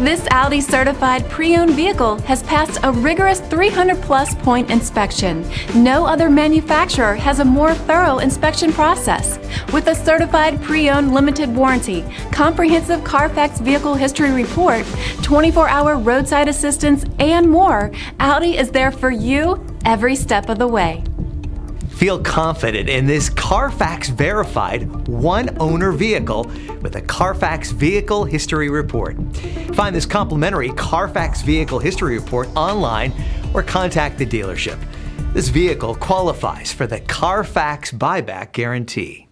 This Audi Certified pre-owned vehicle has passed a rigorous 300-plus point inspection. No other manufacturer has a more thorough inspection process. With a certified pre-owned limited warranty, comprehensive CARFAX vehicle history report, 24-hour roadside assistance, and more, Audi is there for you every step of the way. Feel confident in this CARFAX verified one-owner vehicle with a CARFAX Vehicle History Report. Find this complimentary CARFAX Vehicle History Report online or contact the dealership. This vehicle qualifies for the CARFAX Buyback Guarantee.